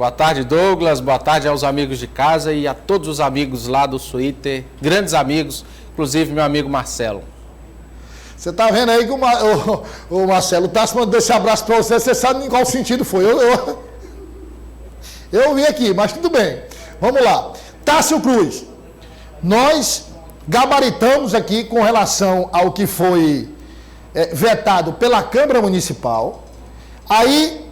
Boa tarde, Douglas. Boa tarde aos amigos de casa e a todos os amigos lá do Twitter, grandes amigos, inclusive meu amigo Marcelo. Você tá vendo aí que o Marcelo tá mandando esse abraço para você, você sabe em qual sentido foi. Eu vi aqui, mas tudo bem. Vamos lá. Tássio Cruz, nós gabaritamos aqui com relação ao que foi vetado pela Câmara Municipal. Aí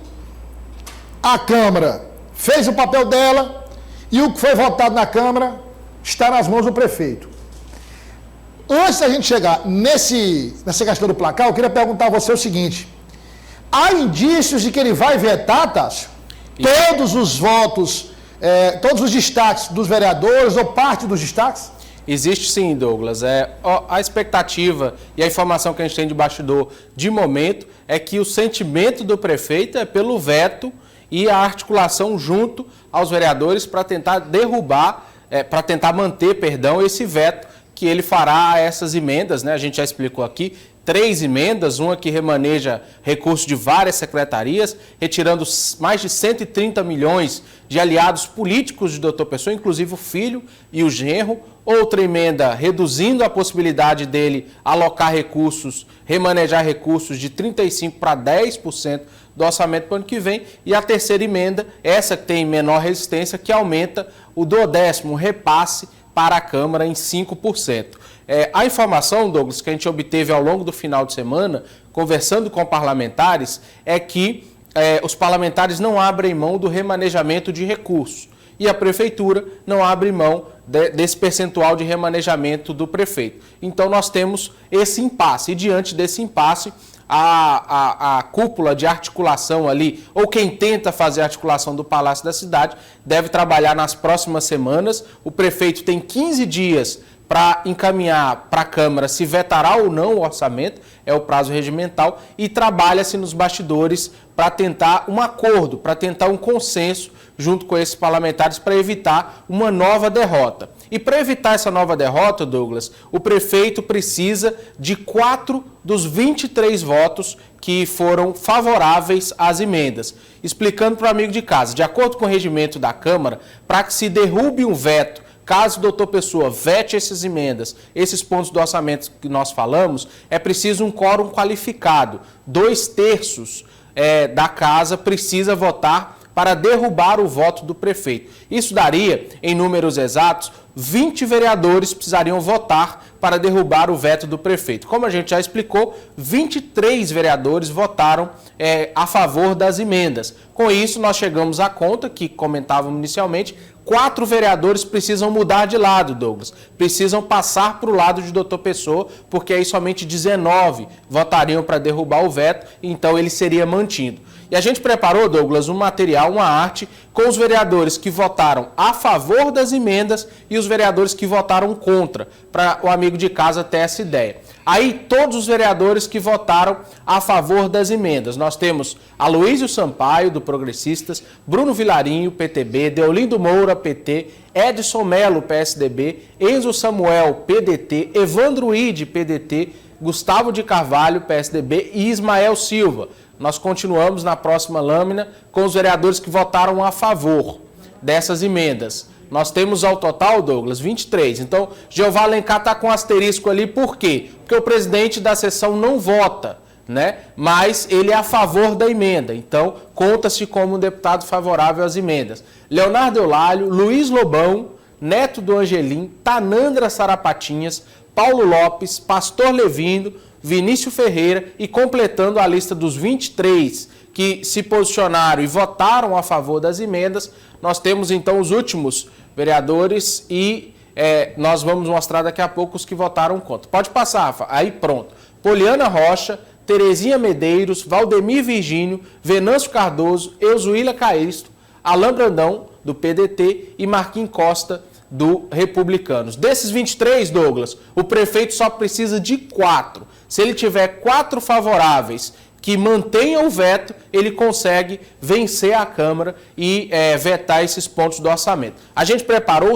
a Câmara fez o papel dela e o que foi votado na Câmara está nas mãos do prefeito. Antes da gente chegar nessa questão do placar, eu queria perguntar a você o seguinte: há indícios de que ele vai vetar, Tássio, todos os votos, todos os destaques dos vereadores ou parte dos destaques? Existe sim, Douglas. A expectativa e a informação que a gente tem de bastidor de momento é que o sentimento do prefeito é pelo veto e a articulação junto aos vereadores para tentar derrubar, para tentar manter, esse veto que ele fará a essas emendas, né? A gente já explicou aqui, 3 emendas, uma que remaneja recursos de várias secretarias, retirando mais de 130 milhões de aliados políticos de Dr. Pessoa, inclusive o filho e o genro. Outra emenda reduzindo a possibilidade dele alocar recursos, remanejar recursos de 35% para 10% do orçamento para o ano que vem. E a terceira emenda, essa que tem menor resistência, que aumenta o 12º repasse para a Câmara em 5%. A informação, Douglas, que a gente obteve ao longo do final de semana, conversando com parlamentares, é que os parlamentares não abrem mão do remanejamento de recursos e a Prefeitura não abre mão desse percentual de remanejamento do prefeito. Então nós temos esse impasse e diante desse impasse, a cúpula de articulação ali, ou quem tenta fazer a articulação do Palácio da Cidade, deve trabalhar nas próximas semanas. O prefeito tem 15 dias para encaminhar para a Câmara se vetará ou não o orçamento, é o prazo regimental, e trabalha-se nos bastidores para tentar um acordo, para tentar um consenso junto com esses parlamentares para evitar uma nova derrota. E para evitar essa nova derrota, Douglas, o prefeito precisa de 4 dos 23 votos que foram favoráveis às emendas. Explicando para o amigo de casa, de acordo com o regimento da Câmara, para que se derrube um veto, caso o doutor Pessoa vete essas emendas, esses pontos do orçamento que nós falamos, é preciso um quórum qualificado. 2/3 da casa precisa votar para derrubar o voto do prefeito. Isso daria, em números exatos, 20 vereadores precisariam votar para derrubar o veto do prefeito. Como a gente já explicou, 23 vereadores votaram a favor das emendas. Com isso, nós chegamos à conta, que comentávamos inicialmente, 4 vereadores precisam mudar de lado, Douglas. Precisam passar para o lado de Dr. Pessoa, porque aí somente 19 votariam para derrubar o veto, então ele seria mantido. E a gente preparou, Douglas, um material, uma arte, com os vereadores que votaram a favor das emendas e os vereadores que votaram contra, para o amigo de casa ter essa ideia. Aí, todos os vereadores que votaram a favor das emendas. Nós temos Aloísio Sampaio, do Progressistas, Bruno Vilarinho, PTB, Deolindo Moura, PT, Edson Melo, PSDB, Enzo Samuel, PDT, Evandro Ide, PDT, Gustavo de Carvalho, PSDB e Ismael Silva. Nós continuamos na próxima lâmina com os vereadores que votaram a favor dessas emendas. Nós temos ao total, Douglas, 23. Então, Jeová Alencar está com asterisco ali, por quê? Porque o presidente da sessão não vota, né? Mas ele é a favor da emenda. Então, conta-se como um deputado favorável às emendas. Leonardo Eulálio, Luiz Lobão, Neto do Angelim, Tanandra Sarapatinhas, Paulo Lopes, Pastor Levindo, Vinícius Ferreira e completando a lista dos 23 que se posicionaram e votaram a favor das emendas, nós temos então os últimos vereadores e nós vamos mostrar daqui a pouco os que votaram contra. Pode passar, Rafa. Aí pronto. Poliana Rocha, Terezinha Medeiros, Valdemir Virgínio, Venâncio Cardoso, Eusuília Caisto, Alain Brandão, do PDT e Marquinhos Costa, do Republicanos. Desses 23, Douglas, o prefeito só precisa de 4. Se ele tiver 4 favoráveis que mantenham o veto, ele consegue vencer a Câmara e vetar esses pontos do orçamento. A gente preparou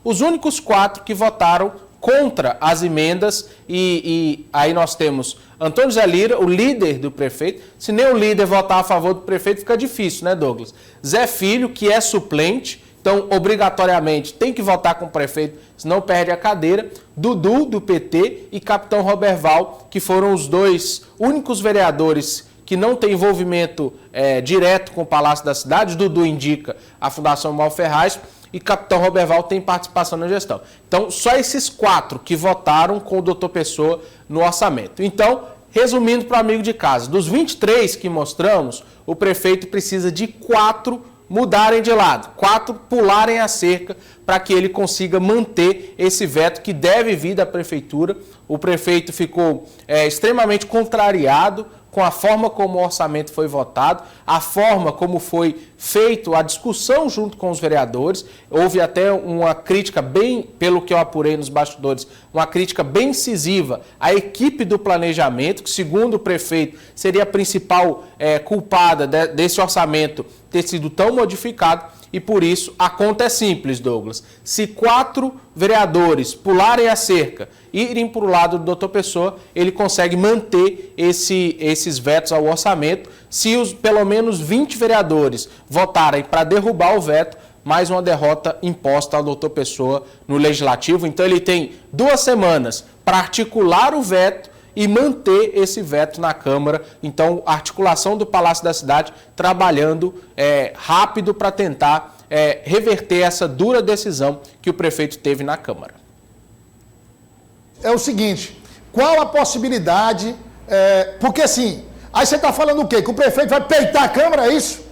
os únicos 4 que votaram contra as emendas e aí nós temos Antônio Zé Lira, o líder do prefeito, se nem o líder votar a favor do prefeito, fica difícil, né, Douglas? Zé Filho, que é suplente, então, obrigatoriamente, tem que votar com o prefeito, senão perde a cadeira. Dudu, do PT, e Capitão Roberval, que foram os dois únicos vereadores que não têm envolvimento direto com o Palácio da Cidade. Dudu indica a Fundação Mauro Ferraz e Capitão Roberval tem participação na gestão. Então, só esses 4 que votaram com o doutor Pessoa no orçamento. Então, resumindo para o amigo de casa, dos 23 que mostramos, o prefeito precisa de 4 mudarem de lado, 4 pularem a cerca para que ele consiga manter esse veto que deve vir da prefeitura. O prefeito ficou extremamente contrariado com a forma como o orçamento foi votado, a forma como foi feito a discussão junto com os vereadores. Houve até uma crítica bem, pelo que eu apurei nos bastidores, uma crítica bem incisiva à equipe do planejamento, que segundo o prefeito seria a principal culpada desse orçamento ter sido tão modificado. E por isso a conta é simples, Douglas. Se 4 vereadores pularem a cerca e irem para o lado do doutor Pessoa, ele consegue manter esses vetos ao orçamento. Se pelo menos 20 vereadores votarem para derrubar o veto, mais uma derrota imposta ao doutor Pessoa no Legislativo. Então ele tem 2 semanas para articular o veto e manter esse veto na Câmara. Então, a articulação do Palácio da Cidade trabalhando rápido para tentar reverter essa dura decisão que o prefeito teve na Câmara. É o seguinte, qual a possibilidade, porque assim, aí você está falando o quê? Que o prefeito vai peitar a Câmara, é isso?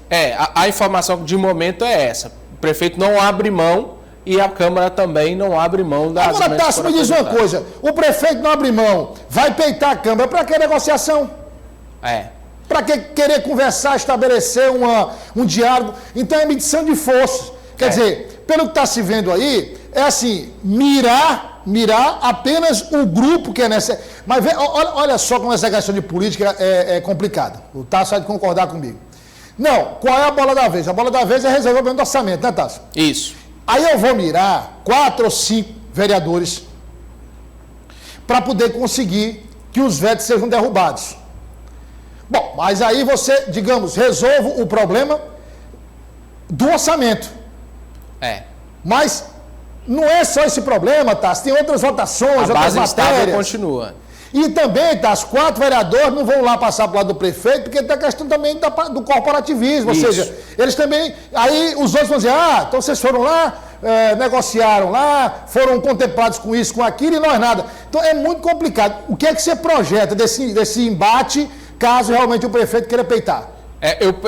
A informação de momento é essa. O prefeito não abre mão e a Câmara também não abre mão das... Agora, Tássio, me diz uma coisa, o prefeito não abre mão, vai peitar a Câmara, para que negociação? Para que querer conversar, estabelecer um diálogo? Então é medição de forças. Quer dizer, pelo que está se vendo aí, é assim, mirar apenas o grupo que é necessário. Mas olha só como essa questão de política é complicada. O Tássio vai concordar comigo. Não, qual é a bola da vez? A bola da vez é resolver o problema do orçamento, né, Tássio? Isso. Aí eu vou mirar 4 ou 5 vereadores para poder conseguir que os vetos sejam derrubados. Bom, mas aí você, digamos, resolve o problema do orçamento. Mas não é só esse problema, Tássio, tem outras votações, outras matérias. Continua. E também, Tássio, 4 vereadores não vão lá passar para o lado do prefeito, porque tem a questão também do corporativismo. Isso. Ou seja, eles também... Aí os outros vão dizer, então vocês foram lá, negociaram lá, foram contemplados com isso, com aquilo, e nós nada. Então é muito complicado. O que é que você projeta desse embate, caso realmente o prefeito queira peitar?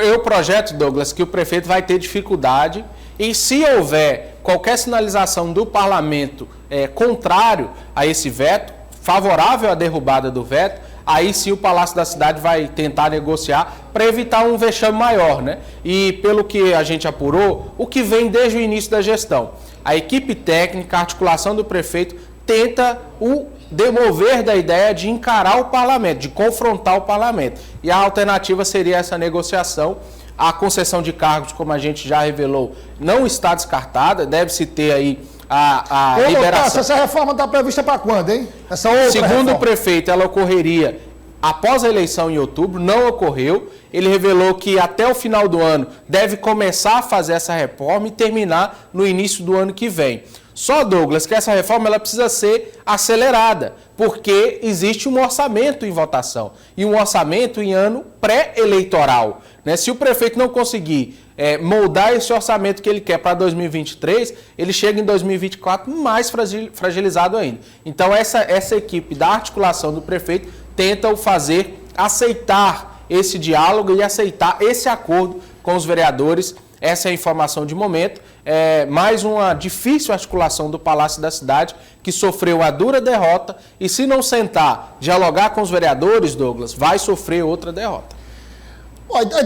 Eu projeto, Douglas, que o prefeito vai ter dificuldade, e se houver qualquer sinalização do parlamento contrário a esse veto, favorável à derrubada do veto, aí sim o Palácio da Cidade vai tentar negociar para evitar um vexame maior, né? E pelo que a gente apurou, o que vem desde o início da gestão, a equipe técnica, a articulação do prefeito tenta o demover da ideia de encarar o parlamento, de confrontar o parlamento. E a alternativa seria essa negociação. A concessão de cargos, como a gente já revelou, não está descartada, deve-se ter aí a liberação. Essa reforma está prevista para quando, hein? Essa outra Segundo reforma. o prefeito, ela ocorreria após a eleição em outubro, não ocorreu. Ele revelou que até o final do ano deve começar a fazer essa reforma e terminar no início do ano que vem. Só, Douglas, que essa reforma ela precisa ser acelerada, porque existe um orçamento em votação e um orçamento em ano pré-eleitoral. Né? Se o prefeito não conseguir moldar esse orçamento que ele quer para 2023, ele chega em 2024 mais fragilizado ainda. Então, essa equipe da articulação do prefeito tenta o fazer aceitar esse diálogo e aceitar esse acordo com os vereadores. Essa é a informação de momento. Mais uma difícil articulação do Palácio da Cidade, que sofreu uma dura derrota, e se não sentar, dialogar com os vereadores, Douglas, vai sofrer outra derrota.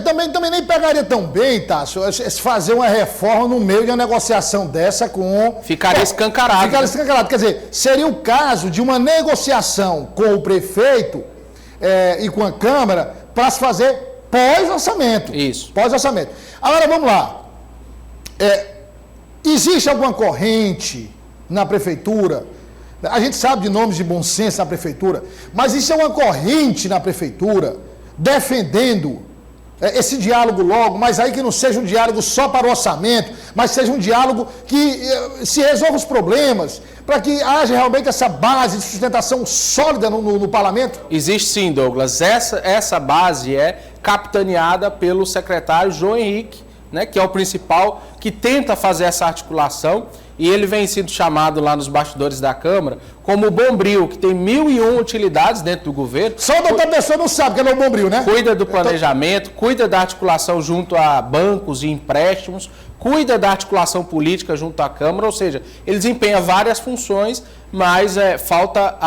Também nem pegaria tão bem, Tássio, fazer uma reforma no meio de uma negociação dessa com... Ficaria escancarado. Ficaria escancarado. Quer dizer, seria o caso de uma negociação com o prefeito e com a Câmara para se fazer pós-orçamento. Isso. Pós-orçamento. Agora, vamos lá. Existe alguma corrente na prefeitura A gente sabe de nomes de bom senso na prefeitura, mas isso é uma corrente na prefeitura defendendo esse diálogo logo, mas aí que não seja um diálogo só para o orçamento, mas seja um diálogo que se resolva os problemas, para que haja realmente essa base de sustentação sólida no parlamento? Existe sim, Douglas. Essa base é capitaneada pelo secretário João Henrique, né, que é o principal, que tenta fazer essa articulação, e ele vem sendo chamado lá nos bastidores da Câmara como o Bombril, que tem 1001 utilidades dentro do governo. Só o doutor Pessoa não sabe que ele é o Bombril, né? Cuida do planejamento, cuida da articulação junto a bancos e empréstimos, cuida da articulação política junto à Câmara, ou seja, ele desempenha várias funções, mas falta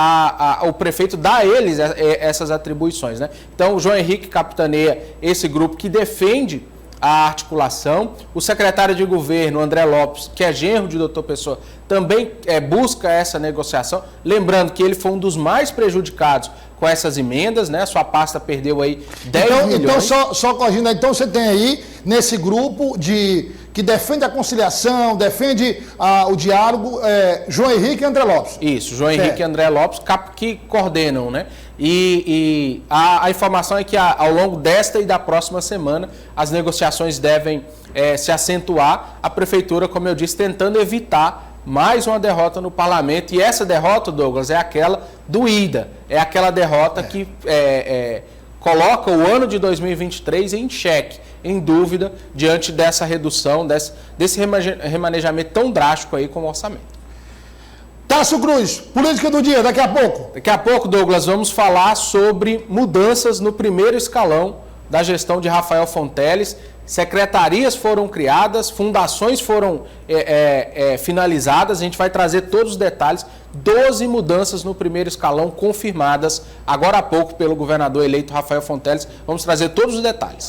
o prefeito dar a eles essas atribuições, né? Então, o João Henrique capitaneia esse grupo que defende a articulação. O secretário de governo, André Lopes, que é genro de doutor Pessoa, também busca essa negociação. Lembrando que ele foi um dos mais prejudicados com essas emendas, né? Sua pasta perdeu aí 10 milhões. Então, só corrigindo, então você tem aí, nesse grupo que defende a conciliação, defende o diálogo, João Henrique e André Lopes. Isso, João Henrique e André Lopes, que coordenam, né? E a informação é que ao longo desta e da próxima semana as negociações devem se acentuar. A prefeitura, como eu disse, tentando evitar mais uma derrota no parlamento. E essa derrota, Douglas, é aquela doída, é aquela derrota que coloca o ano de 2023 em xeque, em dúvida, diante dessa redução, desse remanejamento tão drástico aí com o orçamento. Tássio Cruz, política do dia, daqui a pouco. Daqui a pouco, Douglas, vamos falar sobre mudanças no primeiro escalão da gestão de Rafael Fonteles. Secretarias foram criadas, fundações foram finalizadas. A gente vai trazer todos os detalhes. 12 mudanças no primeiro escalão confirmadas agora há pouco pelo governador eleito Rafael Fonteles. Vamos trazer todos os detalhes.